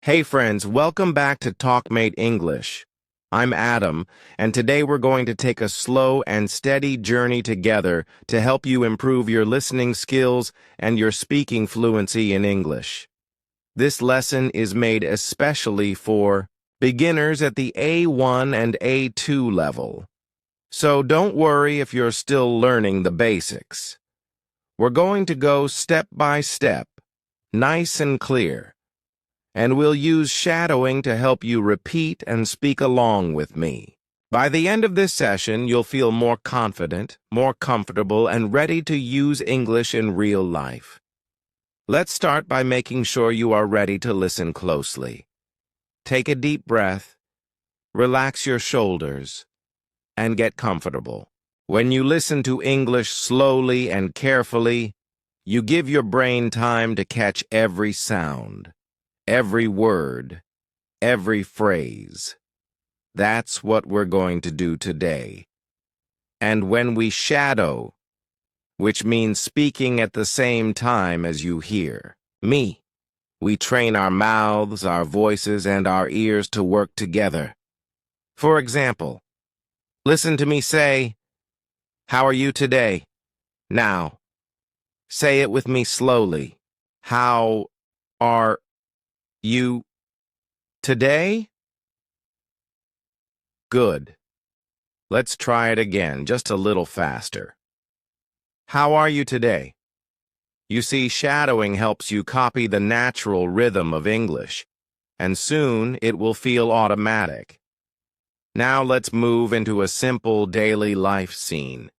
Hey friends, welcome back to TalkMate English. I'm Adam, and today we're going to take a slow and steady journey together to help you improve your listening skills and your speaking fluency in English. This lesson is made especially for beginners at the A1 and A2 level. So don't worry if you're still learning the basics. We're going to go step by step, nice and clear. And we'll use shadowing to help you repeat and speak along with me. By the end of this session, you'll feel more confident, more comfortable, and ready to use English in real life. Let's start by making sure you are ready to listen closely. Take a deep breath, relax your shoulders, and get comfortable. When you listen to English slowly and carefully, you give your brain time to catch every sound. Every word, every phrase. That's what we're going to do today. And when we shadow, which means speaking at the same time as you hear me, we train our mouths, our voices, and our ears to work together. For example, listen to me say, "How are you today?" Now, say it with me slowly. How are you today? Good. Let's try it again, just a little faster. How are you today? You see, shadowing helps you copy the natural rhythm of English, and soon it will feel automatic. Now let's move into a simple daily life scene.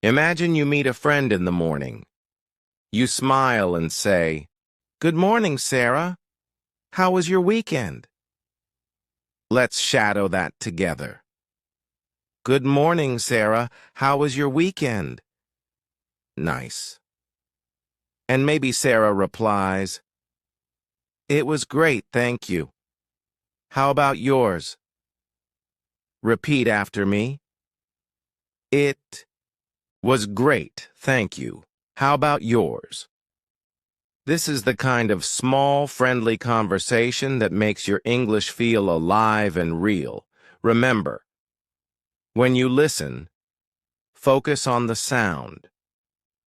Imagine you meet a friend in the morning. You smile and say, "Good morning, Sarah. How was your weekend?" Let's shadow that together. "Good morning, Sarah. How was your weekend?" Nice. And maybe Sarah replies, "It was great, thank you. How about yours?" Repeat after me. "It was great, thank you. How about yours?" This is the kind of small, friendly conversation that makes your English feel alive and real. Remember, when you listen, focus on the sound,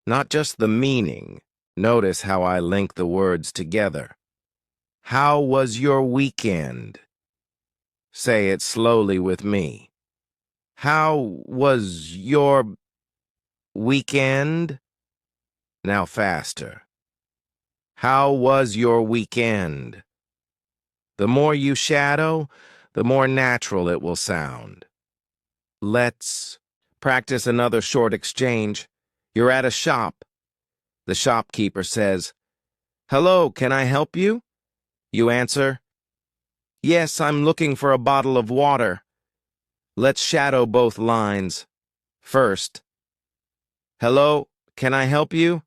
not just the meaning. Notice how I link the words together. How was your weekend? Say it slowly with me. How was your weekend? Now faster. How was your weekend? The more you shadow, the more natural it will sound. Let's practice another short exchange. You're at a shop. The shopkeeper says, "Hello, can I help you?" You answer, "Yes, I'm looking for a bottle of water." Let's shadow both lines. First, "Hello, can I help you?"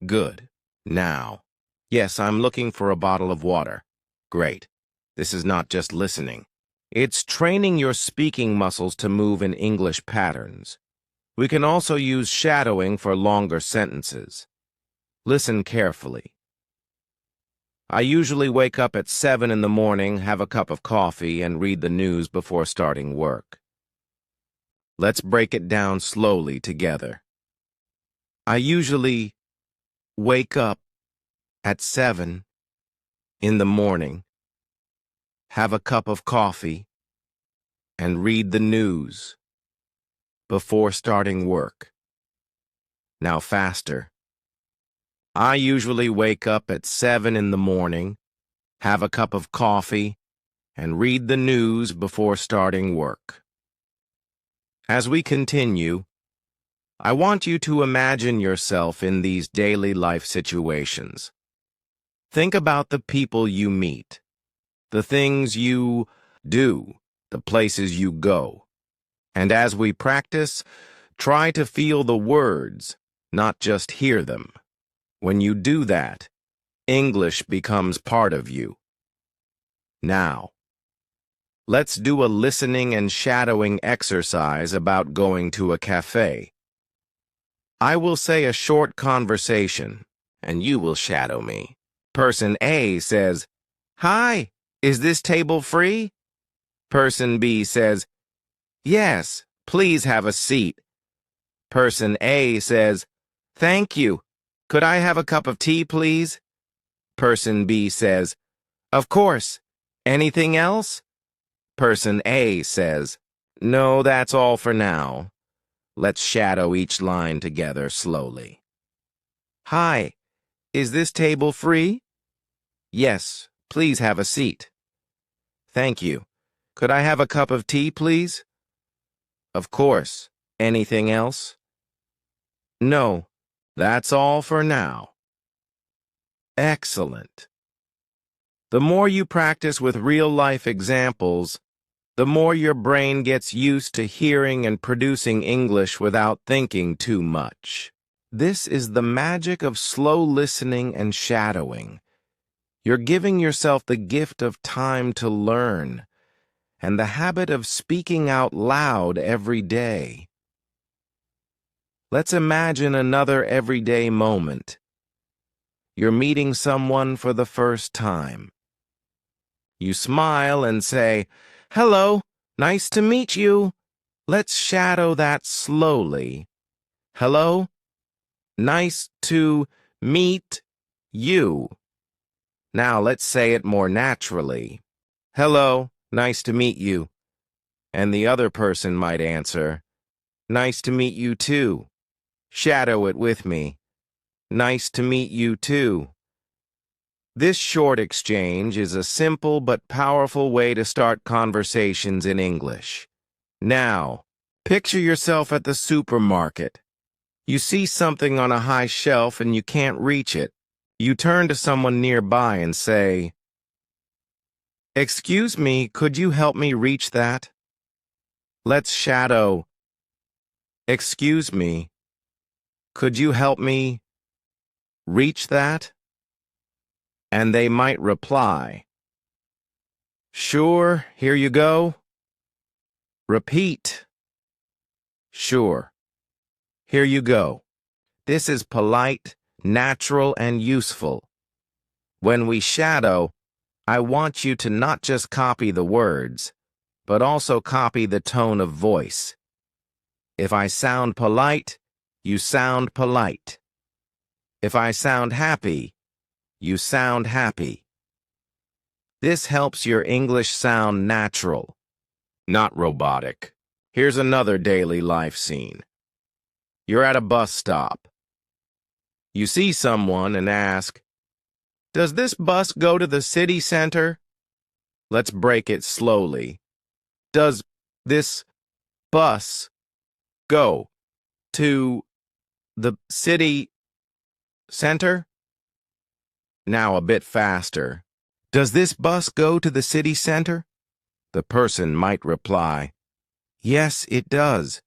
Good. Now, "Yes, I'm looking for a bottle of water." Great. This is not just listening. It's training your speaking muscles to move in English patterns. We can also use shadowing for longer sentences. Listen carefully. I usually wake up at 7 in the morning, have a cup of coffee, and read the news before starting work. Let's break it down slowly together. I usually wake up at 7 in the morning, have a cup of coffee, and read the news before starting work. Now faster. I usually wake up at 7 in the morning, have a cup of coffee, and read the news before starting work. As we continue, I want you to imagine yourself in these daily life situations. Think about the people you meet, the things you do, the places you go. And as we practice, try to feel the words, not just hear them. When you do that, English becomes part of you. Now, let's do a listening and shadowing exercise about going to a cafe. I will say a short conversation, and you will shadow me. Person A says, "Hi, is this table free?" Person B says, "Yes, please have a seat." Person A says, "Thank you. Could I have a cup of tea, please?" Person B says, "Of course. Anything else?" Person A says, "No, that's all for now." Let's shadow each line together slowly. "Hi, is this table free?" "Yes, please have a seat." "Thank you. Could I have a cup of tea, please?" "Of course. Anything else?" "No, that's all for now." Excellent. The more you practice with real-life examples, the more your brain gets used to hearing and producing English without thinking too much. This is the magic of slow listening and shadowing. You're giving yourself the gift of time to learn and the habit of speaking out loud every day. Let's imagine another everyday moment. You're meeting someone for the first time. You smile and say, "Hello, nice to meet you." Let's shadow that slowly. Hello, nice to meet you. Now let's say it more naturally. Hello, nice to meet you. And the other person might answer, "Nice to meet you too." Shadow it with me. Nice to meet you too. This short exchange is a simple but powerful way to start conversations in English. Now, picture yourself at the supermarket. You see something on a high shelf and you can't reach it. You turn to someone nearby and say, "Excuse me, could you help me reach that?" Let's shadow, "Excuse me, could you help me reach that?" And they might reply, "Sure, here you go." Repeat, "Sure, here you go." This is polite, natural, and useful. When we shadow, I want you to not just copy the words, but also copy the tone of voice. If I sound polite, you sound polite. If I sound happy, you sound happy. This helps your English sound natural, not robotic. Here's another daily life scene. You're at a bus stop. You see someone and ask, "Does this bus go to the city center?" Let's break it slowly. Does this bus go to the city center? Now a bit faster. Does this bus go to the city center? The person might reply, "Yes, it does."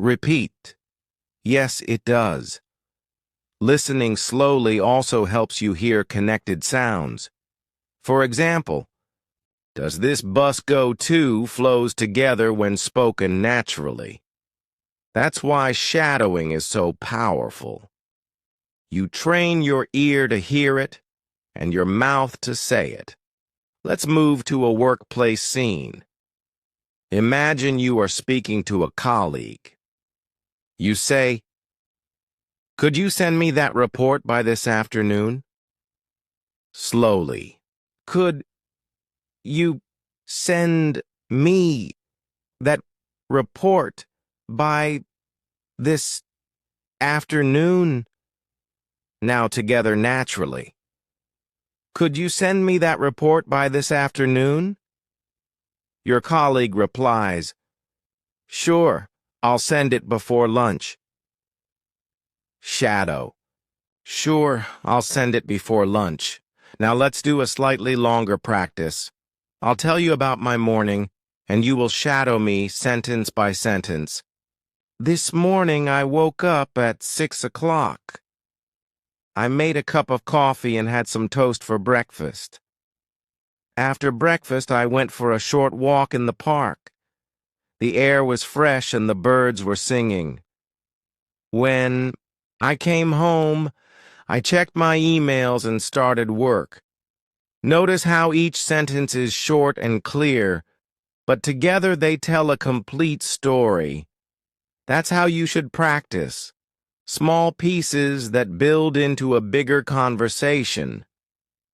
Repeat, "Yes, it does." Listening slowly also helps you hear connected sounds. For example, "Does this bus go to" flows together when spoken naturally. That's why shadowing is so powerful. You train your ear to hear it and your mouth to say it. Let's move to a workplace scene. Imagine you are speaking to a colleague. You say, "Could you send me that report by this afternoon?" Slowly. "Could you send me that report by this afternoon?" Now together naturally. "Could you send me that report by this afternoon?" Your colleague replies, "Sure, I'll send it before lunch." Shadow. "Sure, I'll send it before lunch." Now let's do a slightly longer practice. I'll tell you about my morning, and you will shadow me sentence by sentence. "This morning I woke up at 6 o'clock. I made a cup of coffee and had some toast for breakfast. After breakfast, I went for a short walk in the park. The air was fresh and the birds were singing. When I came home, I checked my emails and started work. Notice how each sentence is short and clear, but together they tell a complete story. That's how you should practice. Small pieces that build into a bigger conversation.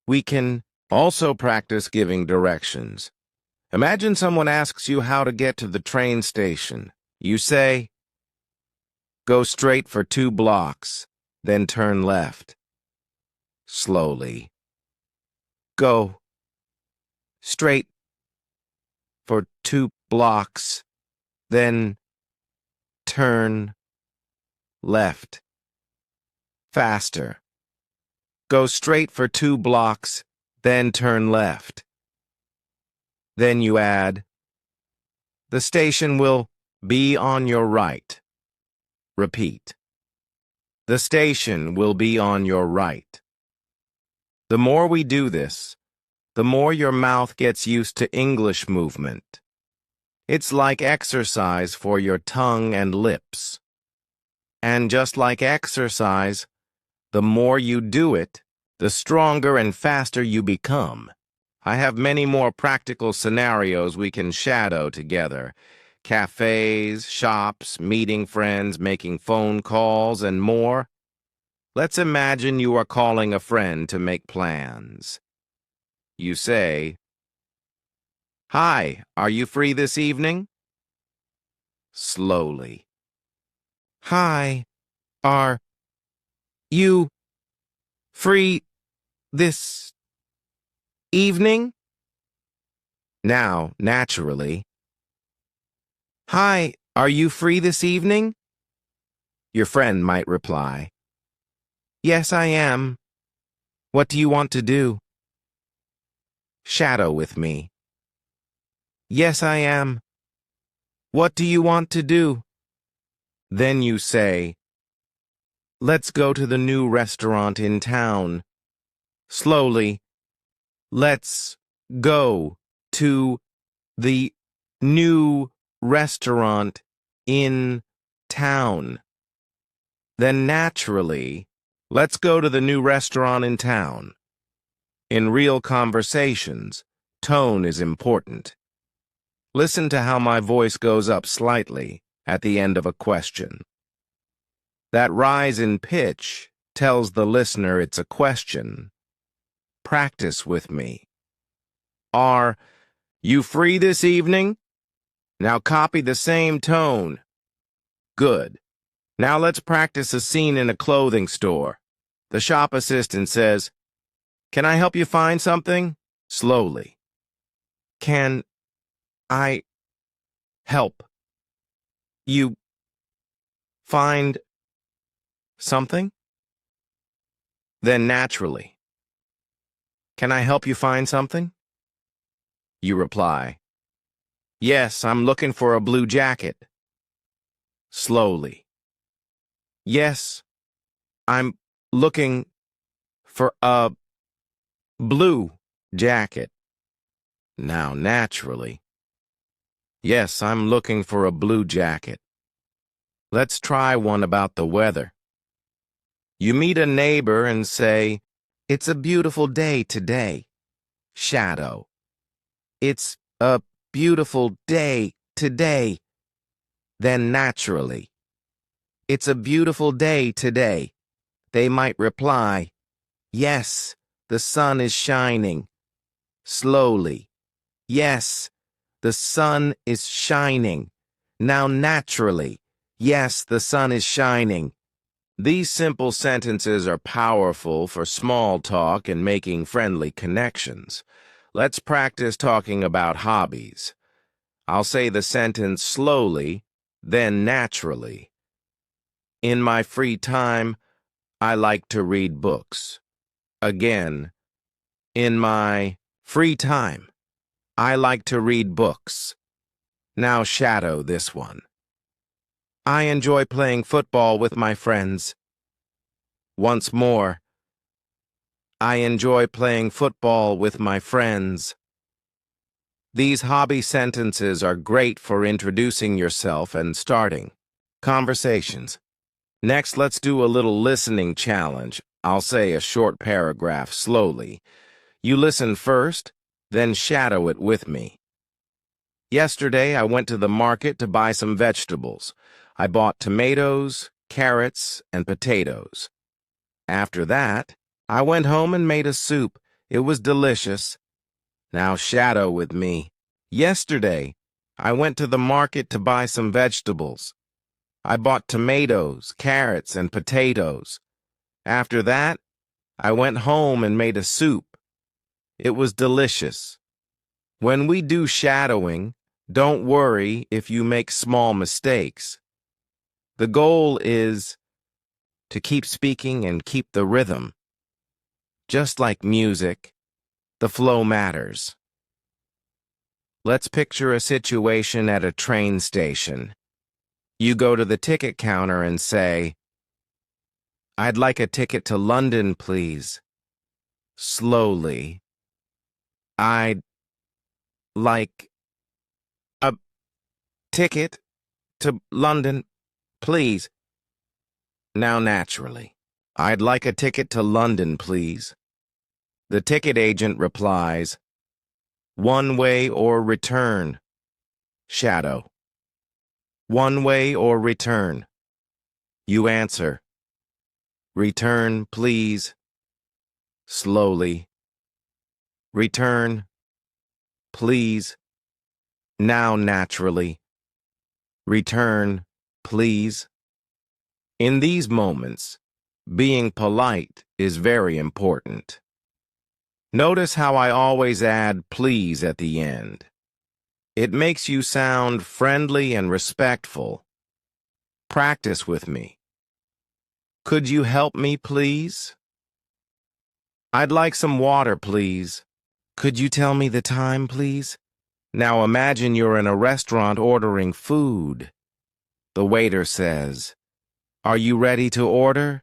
We can also practice giving directions. Imagine someone asks you how to get to the train station. You say, "Go straight for 2 blocks, then turn left." Slowly. Go straight for 2 blocks, then turn left. Faster. Go straight for 2 blocks, then turn left. Then you add, "The station will be on your right." Repeat. The station will be on your right. The more we do this, the more your mouth gets used to English movement. It's like exercise for your tongue and lips. And just like exercise, the more you do it, the stronger and faster you become. I have many more practical scenarios we can shadow together. Cafes, shops, meeting friends, making phone calls, and more. Let's imagine you are calling a friend to make plans. You say, "Hi, are you free this evening?" Slowly. "Hi, are you free this evening?" Now, naturally, "Hi, are you free this evening?" Your friend might reply, "Yes, I am. What do you want to do?" Shadow with me. "Yes, I am. What do you want to do?" Then you say, "Let's go to the new restaurant in town." Slowly, "Let's go to the new restaurant in town." Then naturally, "Let's go to the new restaurant in town." In real conversations, tone is important. Listen to how my voice goes up slightly at the end of a question. That rise in pitch tells the listener it's a question. Practice with me. Are you free this evening? Now copy the same tone. Good. Now let's practice a scene in a clothing store. The shop assistant says, "Can I help you find something?" Slowly. "Can I help you find something?" Then naturally, "Can I help you find something?" You reply, "Yes, I'm looking for a blue jacket." Slowly. "Yes, I'm looking for a blue jacket." Now naturally, "Yes, I'm looking for a blue jacket." Let's try one about the weather. You meet a neighbor and say, "It's a beautiful day today." Shadow. "It's a beautiful day today." Then naturally, "It's a beautiful day today." They might reply, "Yes, the sun is shining." Slowly. "Yes, the sun is shining." Now naturally, "Yes, the sun is shining." These simple sentences are powerful for small talk and making friendly connections. Let's practice talking about hobbies. I'll say the sentence slowly, then naturally. In my free time, I like to read books. Again, in my free time, I like to read books. Now shadow this one. I enjoy playing football with my friends. Once more, I enjoy playing football with my friends. These hobby sentences are great for introducing yourself and starting conversations. Next, let's do a little listening challenge. I'll say a short paragraph slowly. You listen first, then shadow it with me. Yesterday, I went to the market to buy some vegetables. I bought tomatoes, carrots, and potatoes. After that, I went home and made a soup. It was delicious. Now shadow with me. Yesterday, I went to the market to buy some vegetables. I bought tomatoes, carrots, and potatoes. After that, I went home and made a soup. It was delicious. When we do shadowing, don't worry if you make small mistakes. The goal is to keep speaking and keep the rhythm. Just like music, the flow matters. Let's picture a situation at a train station. You go to the ticket counter and say, "I'd like a ticket to London, please." Slowly. "I'd like a ticket to London, please." Now naturally. "I'd like a ticket to London, please." The ticket agent replies, "One way or return." Shadow. "One way or return." You answer, "Return, please." Slowly. "Return, please." Now naturally. "Return, please." In these moments, being polite is very important. Notice how I always add please at the end. It makes you sound friendly and respectful. Practice with me. "Could you help me, please?" "I'd like some water, please." "Could you tell me the time, please?" Now imagine you're in a restaurant ordering food. The waiter says, "Are you ready to order?"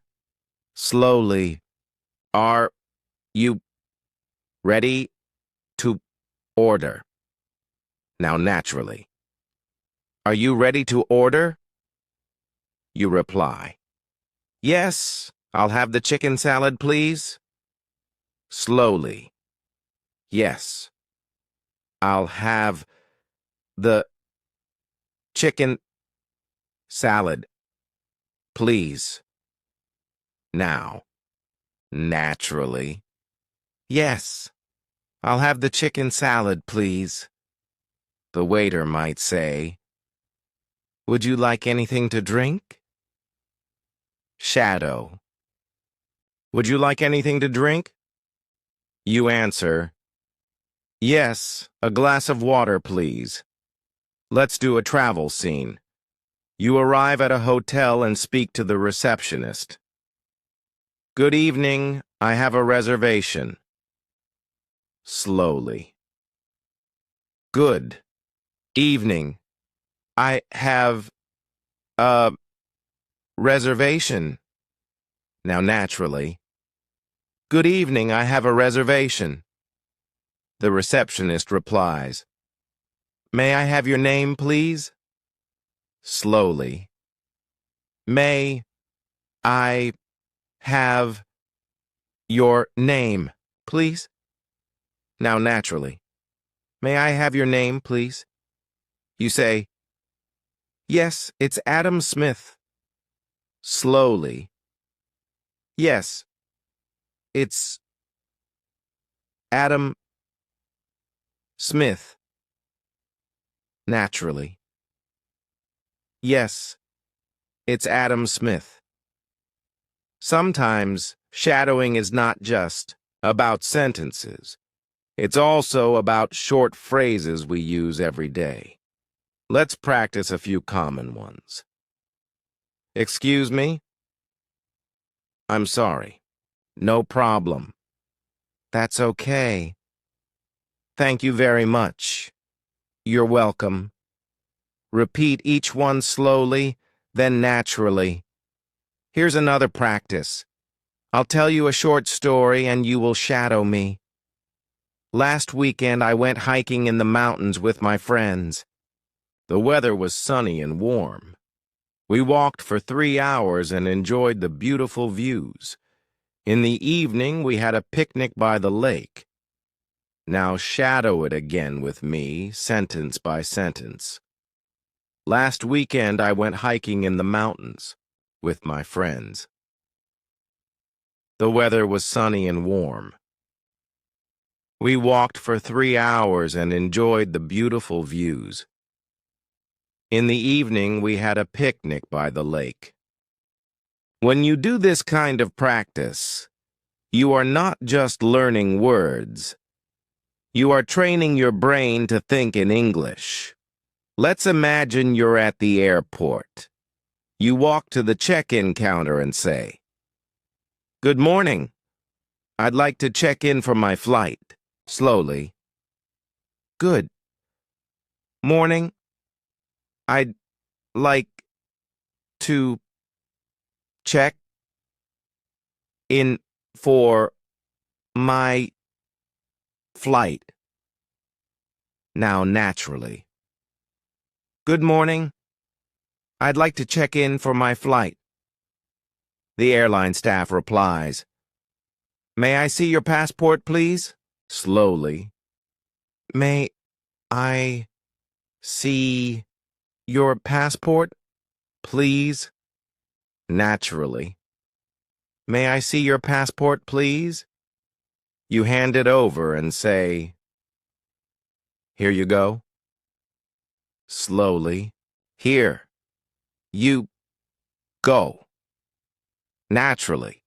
Slowly. "Are you ready to order?" Now naturally. "Are you ready to order?" You reply, "Yes, I'll have the chicken salad, please." Slowly. "Yes, I'll have the chicken salad, please." Now, naturally. "Yes, I'll have the chicken salad, please." The waiter might say, "Would you like anything to drink?" Shadow. "Would you like anything to drink?" You answer, "Yes, a glass of water, please." Let's do a travel scene. You arrive at a hotel and speak to the receptionist. "Good evening, I have a reservation." Slowly. "Good evening, I have a reservation." Now naturally. "Good evening, I have a reservation." The receptionist replies, "May I have your name, please?" Slowly. "May I have your name, please?" Now naturally. "May I have your name, please?" You say, "Yes, it's Adam Smith." Slowly. "Yes, it's Adam Smith." Naturally. "Yes, it's Adam Smith." Sometimes shadowing is not just about sentences. It's also about short phrases we use every day. Let's practice a few common ones. "Excuse me?" "I'm sorry." "No problem." "That's okay." "Thank you very much." "You're welcome." Repeat each one slowly, then naturally. Here's another practice. I'll tell you a short story and you will shadow me. Last weekend I went hiking in the mountains with my friends. The weather was sunny and warm. We walked for 3 hours and enjoyed the beautiful views. In the evening, we had a picnic by the lake. Now shadow it again with me, sentence by sentence. Last weekend, I went hiking in the mountains with my friends. The weather was sunny and warm. We walked for 3 hours and enjoyed the beautiful views. In the evening, we had a picnic by the lake. When you do this kind of practice, you are not just learning words. You are training your brain to think in English. Let's imagine you're at the airport. You walk to the check-in counter and say, "Good morning. I'd like to check in for my flight." Slowly. "Good morning. I'd like to check in for my flight." Now naturally. "Good morning. I'd like to check in for my flight." The airline staff replies, "May I see your passport, please?" Slowly. "May I see your passport, please?" Naturally. "May I see your passport, please?" You hand it over and say, "Here you go." Slowly. "Here you go." Naturally.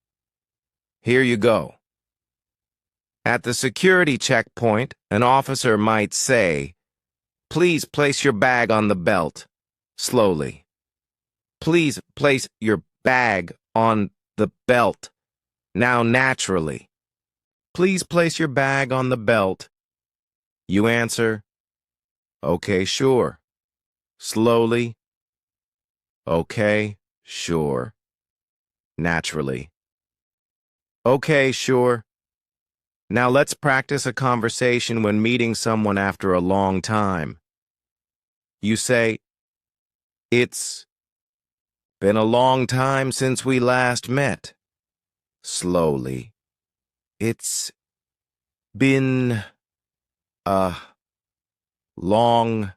"Here you go." At the security checkpoint, an officer might say, "Please place your bag on the belt." Slowly. "Please place your bag on the belt." Now naturally. "Please place your bag on the belt." You answer, "Okay, sure." Slowly. "Okay, sure." Naturally. "Okay, sure." Now let's practice a conversation when meeting someone after a long time. You say, "It's been a long time since we last met." Slowly. "It's been a long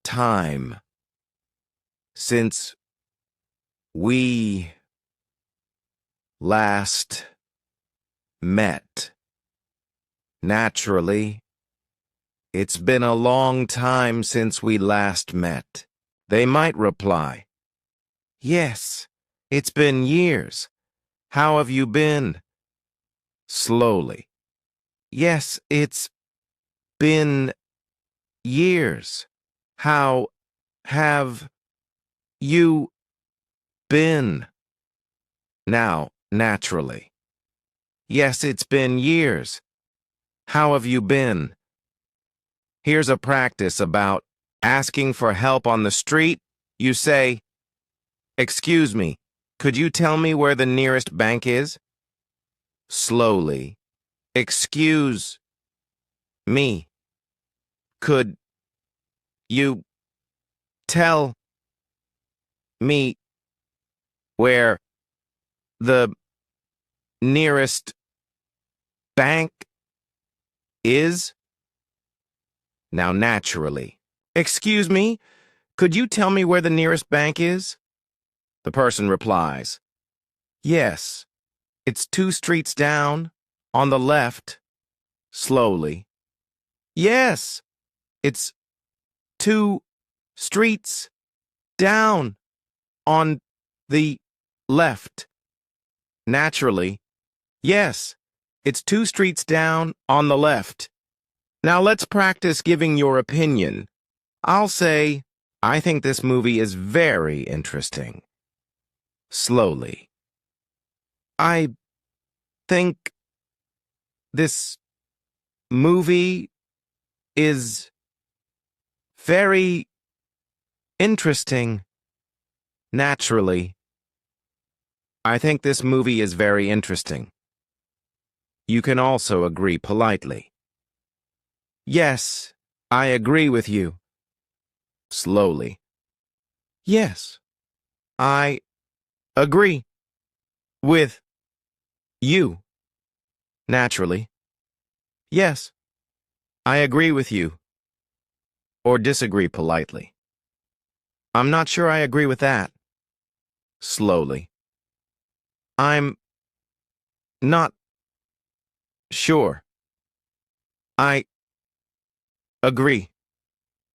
time since we last met." Naturally. "It's been a long time since we last met." They might reply, "Yes, it's been years. How have you been?" Slowly. "Yes, it's been years. How have you been?" Now, naturally. "Yes, it's been years. How have you been?" Here's a practice about asking for help on the street. You say, "Excuse me, could you tell me where the nearest bank is?" Slowly. "Excuse me, could you tell me where the nearest bank is?" Now naturally. "Excuse me, could you tell me where the nearest bank is?" The person replies, "Yes, it's 2 streets down, on the left." Slowly. "Yes, it's 2 streets down, on the left." Naturally. "Yes, it's 2 streets down, on the left." Now let's practice giving your opinion. I'll say, "I think this movie is very interesting." Slowly. "I think this movie is very interesting." Naturally. "I think this movie is very interesting." You can also agree politely. "Yes, I agree with you." Slowly. "Yes, I agree with You. Naturally. Yes. I agree with you. Or disagree politely. I'm not sure I agree with that. Slowly. I'm not sure. I agree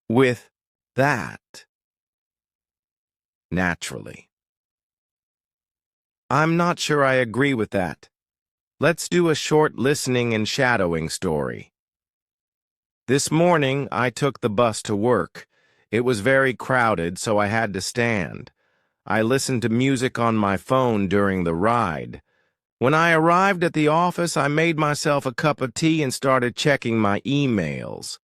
with that. Naturally. I'm not sure I agree with that. Let's do a short listening and shadowing story. This morning, I took the bus to work. It was very crowded, so I had to stand. I listened to music on my phone during the ride. When I arrived at the office, I made myself a cup of tea and started checking my emails.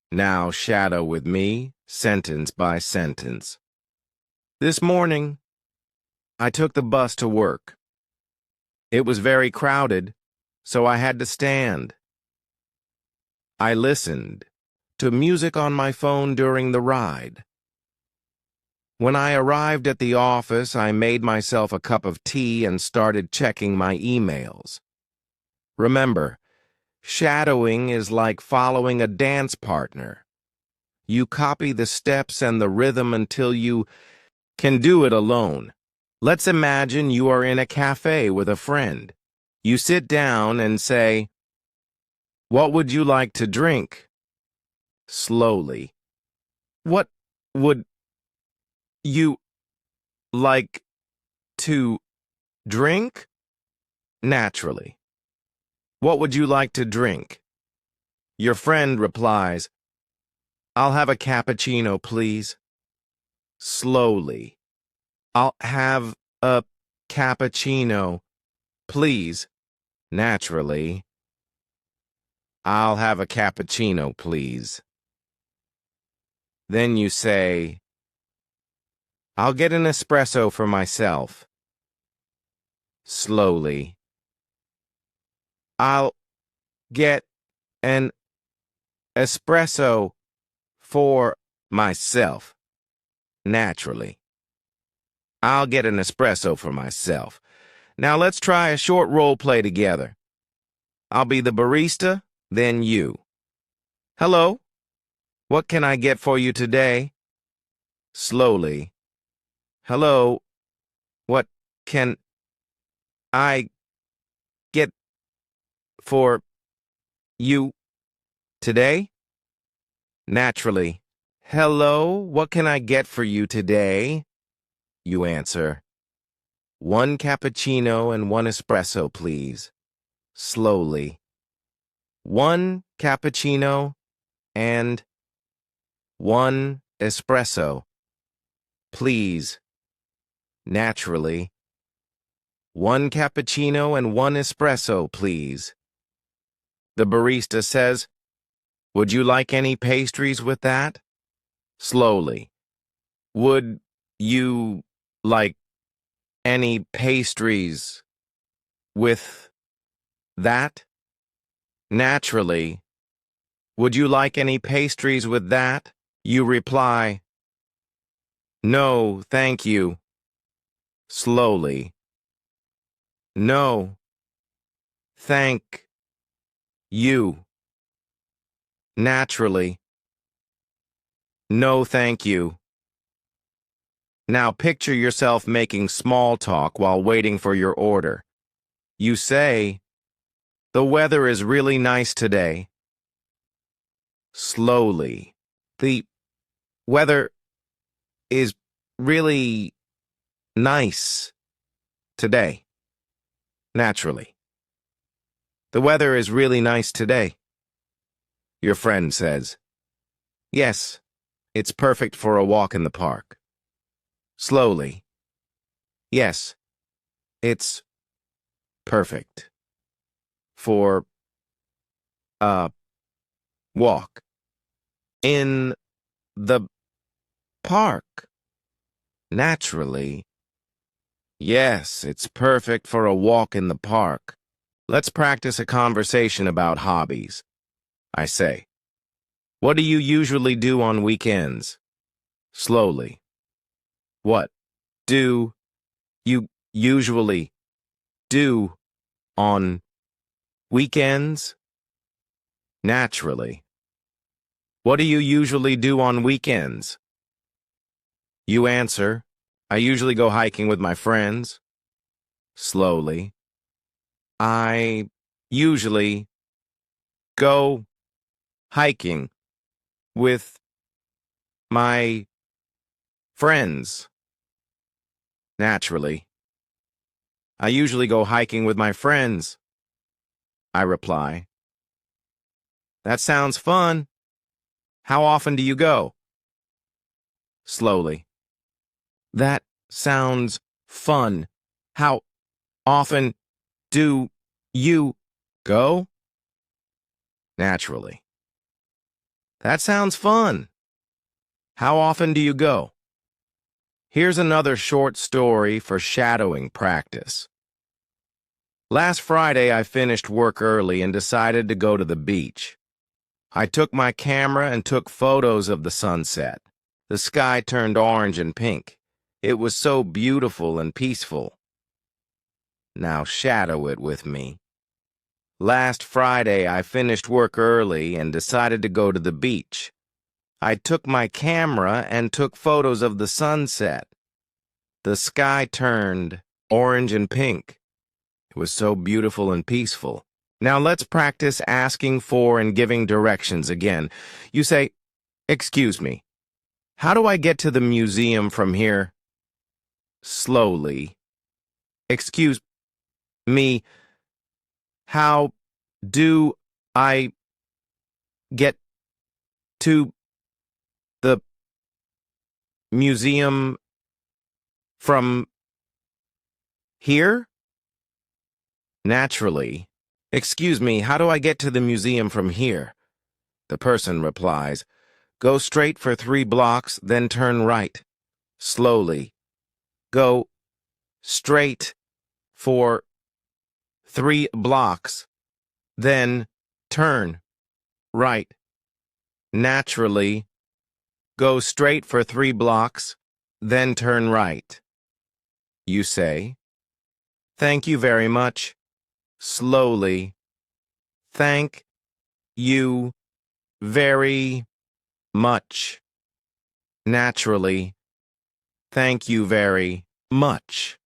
Now shadow with me, sentence by sentence. This morning, I took the bus to work. It was very crowded, so I had to stand. I listened to music on my phone during the ride. When I arrived at the office, I made myself a cup of tea and started checking my emails. Remember, shadowing is like following a dance partner. You copy the steps and the rhythm until you can do it alone. Let's imagine you are in a cafe with a friend. You sit down and say, "What would you like to drink?" Slowly. "What would you like to drink?" Naturally. "What would you like to drink?" Your friend replies, "I'll have a cappuccino, please." Slowly. "I'll have a cappuccino, please." Naturally. "I'll have a cappuccino, please." Then you say, "I'll get an espresso for myself." Slowly. "I'll get an espresso for myself." Naturally. "I'll get an espresso for myself." Now let's try a short role play together. I'll be the barista, then you. "Hello, what can I get for you today?" Slowly. "Hello, what can I get for you today?" Naturally. "Hello, what can I get for you today?" You answer, "One cappuccino and one espresso, please." Slowly. "One cappuccino and one espresso, please." Naturally. "One cappuccino and one espresso, please." The barista says, "Would you like any pastries with that?" Slowly. "Would you like any pastries with that?" Naturally. "Would you like any pastries with that?" You reply, "No, thank you." Slowly. "No, thank you." Naturally. "No, thank you." Now picture yourself making small talk while waiting for your order. You say, "The weather is really nice today." Slowly. "The weather is really nice today." Naturally. "The weather is really nice today." Your friend says, "Yes, it's perfect for a walk in the park." Slowly. "Yes, it's perfect for a walk in the park." Naturally. "Yes, it's perfect for a walk in the park." Let's practice a conversation about hobbies. I say, "What do you usually do on weekends?" Slowly. "What do you usually do On weekends? Naturally. What do you usually do on weekends? You answer, I usually go hiking with my friends. Slowly. I usually go hiking with my friends. Naturally. I usually go hiking with my friends. I reply. That sounds fun. How often do you go? Slowly. That sounds fun. How often do you go? Naturally. That sounds fun. How often do you go? Here's another short story for shadowing practice. Last Friday, I finished work early and decided to go to the beach. I took my camera and took photos of the sunset. The sky turned orange and pink. It was so beautiful and peaceful. Now shadow it with me. Last Friday, I finished work early and decided to go to the beach. I took my camera and took photos of the sunset. The sky turned orange and pink. It was so beautiful and peaceful. Now let's practice asking for and giving directions again. You say, "Excuse me, how do I get to the museum from here?" Slowly. "Excuse me, how do I get to the museum from here?" Naturally. "Excuse me, how do I get to the museum from here?" The person replies, "Go straight for 3 blocks, then turn right." Slowly. "Go straight for 3 blocks, then turn right." Naturally. "Go straight for 3 blocks, then turn right." You say, "Thank you very much." Slowly. "Thank you very much." Naturally. "Thank you very much."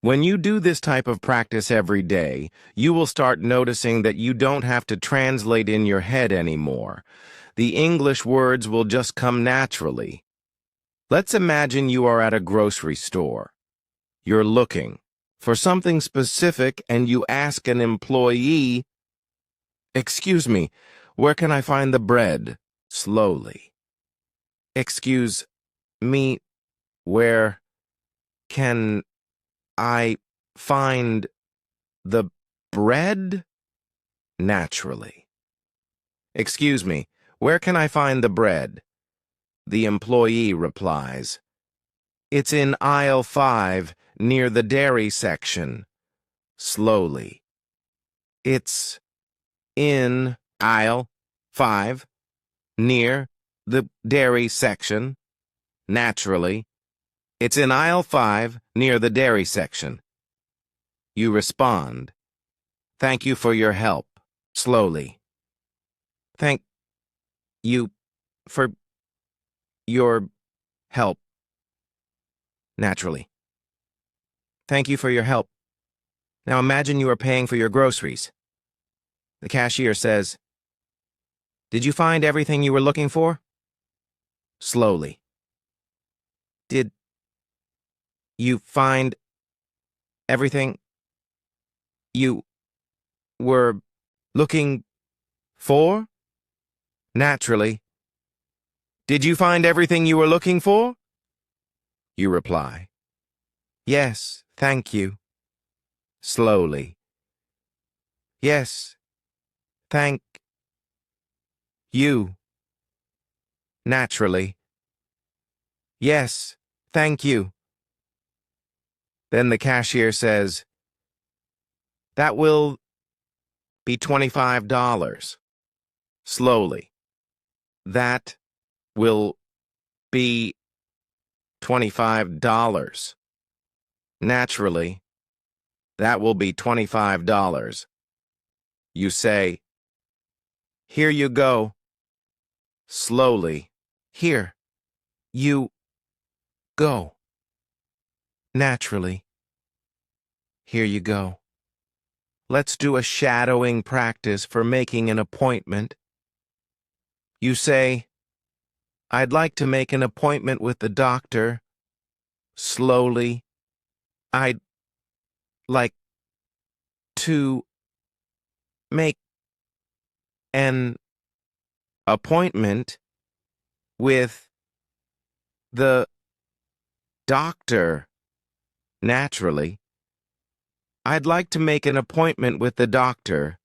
When you do this type of practice every day, you will start noticing that you don't have to translate in your head anymore. The English words will just come naturally. Let's imagine you are at a grocery store. You're looking for something specific and you ask an employee, "Excuse me, where can I find the bread?" Slowly. "Excuse me, where can I find the bread?" Naturally. "Excuse me, where can I find the bread?" The employee replies, "It's in aisle 5, near the dairy section." Slowly. "It's in aisle 5, near the dairy section." Naturally. "It's in aisle 5, near the dairy section." You respond, "Thank you for your help." Slowly. "Thank you for your help." Naturally. "Thank you for your help. Now imagine you are paying for your groceries. The cashier says, "Did you find everything you were looking for?" Slowly. "Did you find everything you were looking for?" Naturally. "Did you find everything you were looking for?" You reply, "Yes, thank you." Slowly. "Yes, thank you." Naturally. "Yes, thank you." Then the cashier says, "That will be $25. Slowly. "That will be $25. Naturally. That will be $25. You say, here you go. Slowly. Here. You. Go. Naturally. Here you go. Let's do a shadowing practice for making an appointment. You say, I'd like to make an appointment with the doctor. Slowly. I'd like to make an appointment with the doctor. Naturally. I'd like to make an appointment with the doctor.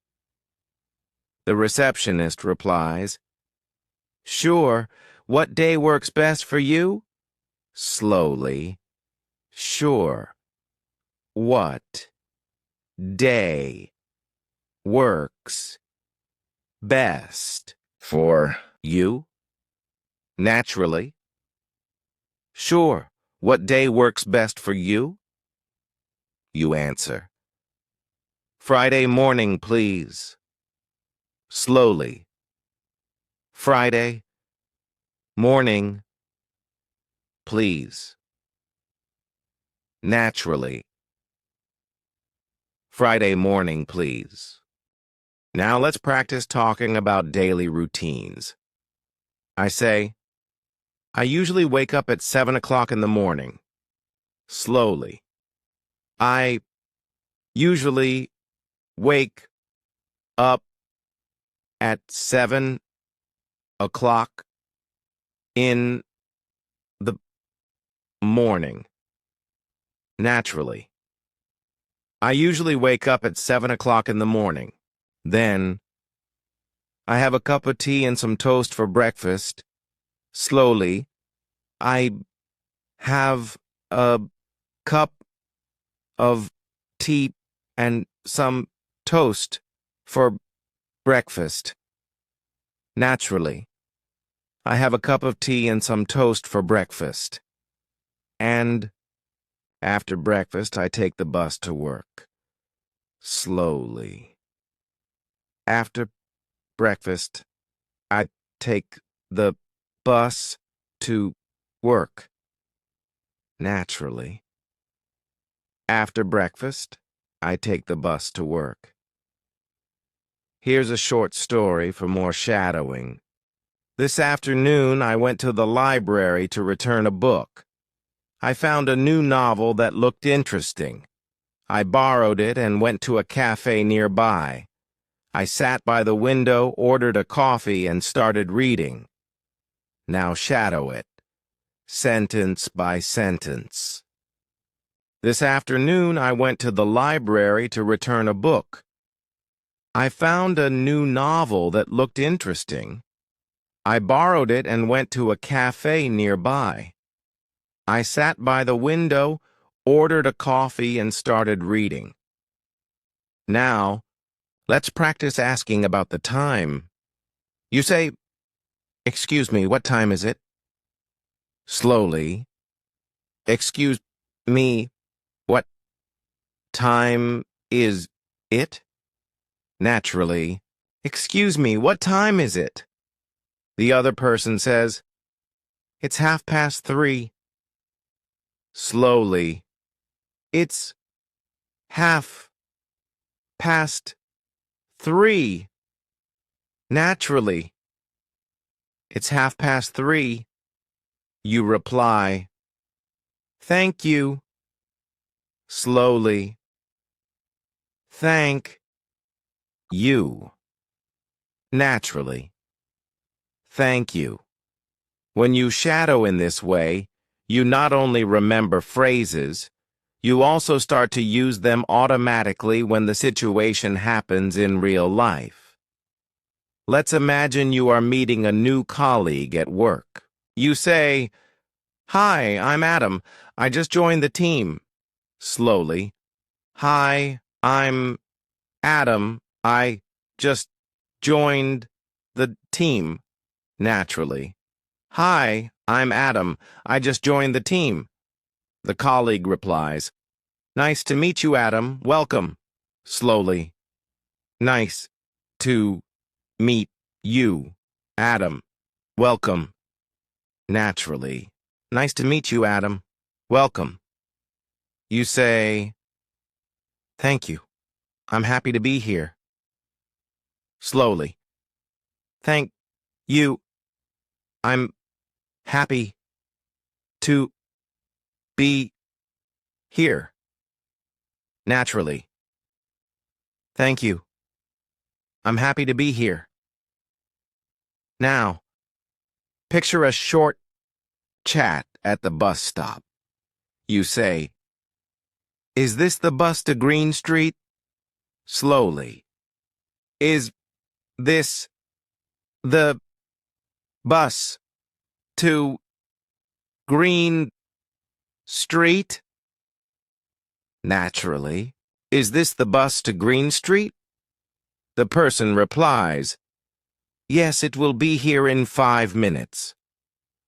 The receptionist replies, Sure. What day works best for you? Slowly. Sure. What day works best for you? Naturally. Sure. What day works best for you? You answer. Friday morning, please. Slowly. Friday morning, please. Naturally. Friday morning, please. Now let's practice talking about daily routines. I say, I usually wake up at 7 o'clock in the morning. Slowly. I usually wake up at 7 o'clock in the morning. Naturally. I usually wake up at 7 o'clock in the morning. Then, I have a cup of tea and some toast for breakfast. Slowly. I have a cup of tea and some toast for breakfast. Naturally. I have a cup of tea and some toast for breakfast. And after breakfast, I take the bus to work. Slowly. After breakfast, I take the bus to work. Naturally. After breakfast, I take the bus to work. Here's a short story for more shadowing. This afternoon, I went to the library to return a book. I found a new novel that looked interesting. I borrowed it and went to a cafe nearby. I sat by the window, ordered a coffee, and started reading. Now shadow it, sentence by sentence. This afternoon, I went to the library to return a book. I found a new novel that looked interesting. I borrowed it and went to a cafe nearby. I sat by the window, ordered a coffee, and started reading. Now, let's practice asking about the time. You say, Excuse me, what time is it? Slowly. Excuse me, what time is it? Naturally. Excuse me, what time is it? The other person says, It's 3:30. Slowly. It's 3:30. Naturally. It's 3:30. You reply, Thank you. Slowly. Thank you. Naturally. Thank you. When you shadow in this way, you not only remember phrases, you also start to use them automatically when the situation happens in real life. Let's imagine you are meeting a new colleague at work. You say, Hi, I'm Adam. I just joined the team. Slowly. Hi, I'm Adam. I just joined the team. Naturally. Hi, I'm Adam. I just joined the team. The colleague replies, Nice to meet you, Adam. Welcome. Slowly. Nice to meet you, Adam. Welcome. Naturally. Nice to meet you, Adam. Welcome. You say, thank you. I'm happy to be here. Slowly. Thank you. I'm happy to be here. Naturally. Thank you. I'm happy to be here. Now, picture a short chat at the bus stop. You say, is this the bus to Green Street? Slowly. Is this the bus to Green Street? Naturally. Is this the bus to Green Street? The person replies, yes, it will be here in 5 minutes.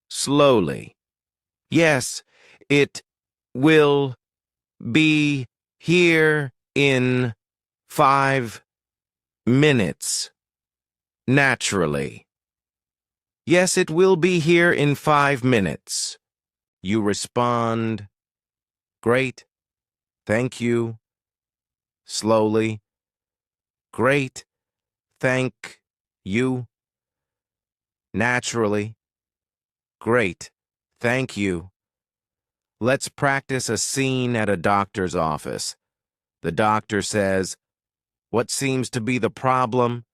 Slowly. Yes, it will be here in 5 minutes. Naturally. Yes, it will be here in 5 minutes. You respond, great, thank you. Slowly. Great, thank you. Naturally. Great, thank you. Let's practice a scene at a doctor's office. The doctor says, what seems to be the problem?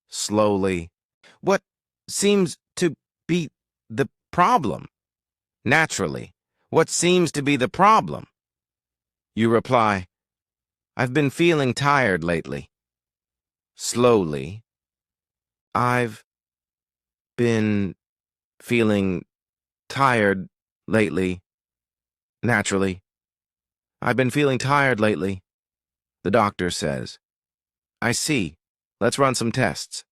Slowly. What seems to be the problem? Naturally. What seems to be the problem? You reply, I've been feeling tired lately. Slowly. I've been feeling tired lately. Naturally. I've been feeling tired lately. The doctor says, I see. Let's run some tests.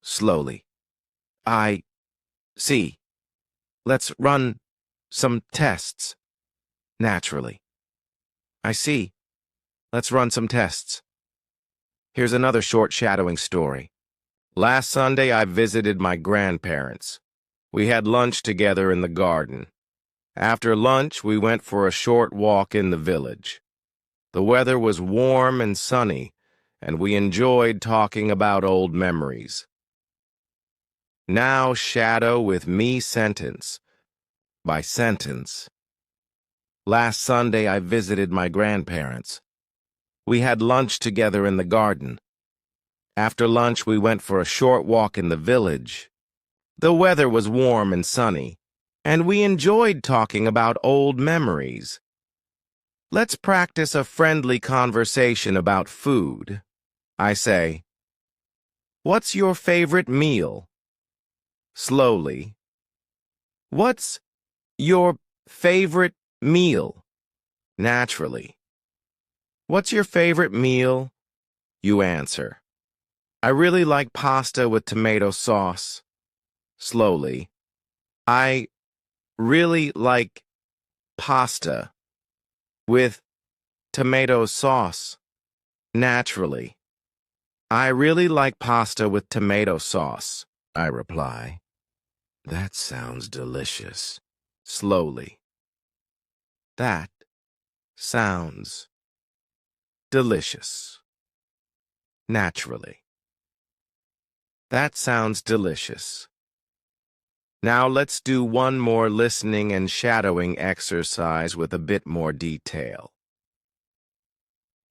Slowly. I see. Let's run some tests. Naturally. I see. Let's run some tests. Here's another short shadowing story. Last Sunday, I visited my grandparents. We had lunch together in the garden. After lunch, we went for a short walk in the village. The weather was warm and sunny, and we enjoyed talking about old memories. Now shadow with me sentence by sentence. Last Sunday, I visited my grandparents. We had lunch together in the garden. After lunch, we went for a short walk in the village. The weather was warm and sunny, and we enjoyed talking about old memories. Let's practice a friendly conversation about food. I say, what's your favorite meal? Slowly. What's your favorite meal? Naturally. What's your favorite meal? You answer. I really like pasta with tomato sauce. Slowly. I really like pasta with tomato sauce. Naturally. I really like pasta with tomato sauce. I reply. That sounds delicious. Slowly. That sounds delicious. Naturally. That sounds delicious. Now let's do one more listening and shadowing exercise with a bit more detail.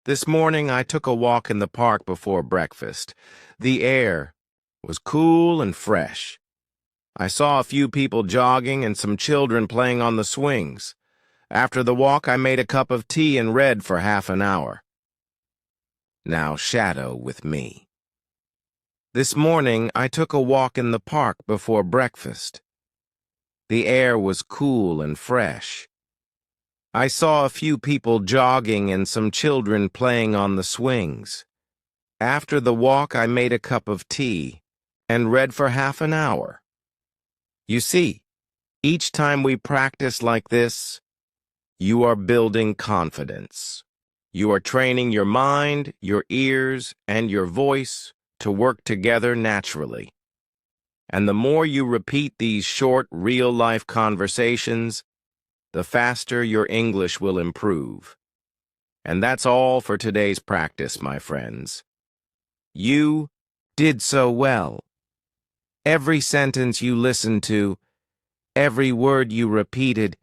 This morning I took a walk in the park before breakfast. The air was cool and fresh. I saw a few people jogging and some children playing on the swings. After the walk, I made a cup of tea and read for half an hour. Now shadow with me. This morning, I took a walk in the park before breakfast. The air was cool and fresh. I saw a few people jogging and some children playing on the swings. After the walk, I made a cup of tea and read for half an hour. You see, each time we practice like this, You are building confidence. You are training your mind, your ears, and your voice to work together naturally. And the more you repeat these short, real-life conversations, the faster your English will improve. And that's all for today's practice, my friends. You did so well. Every sentence you listened to, every word you repeated,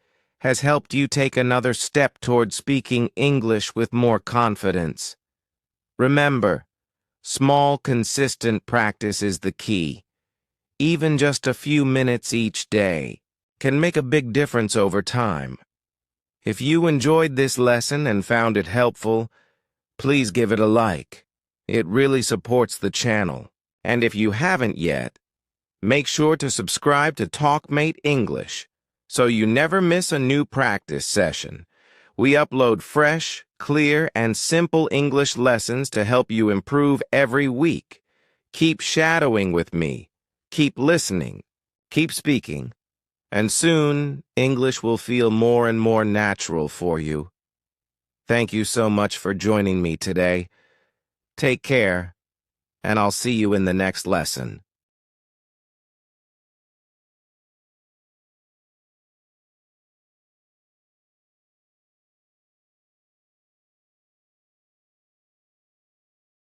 has helped you take another step toward speaking English with more confidence. Remember, small, consistent practice is the key. Even just a few minutes each day can make a big difference over time. If you enjoyed this lesson and found it helpful, please give it a like. It really supports the channel. And if you haven't yet, make sure to subscribe to TalkMate English so you never miss a new practice session. We upload fresh, clear, and simple English lessons to help you improve every week. Keep shadowing with me. Keep listening. Keep speaking. And soon, English will feel more and more natural for you. Thank you so much for joining me today. Take care, and I'll see you in the next lesson.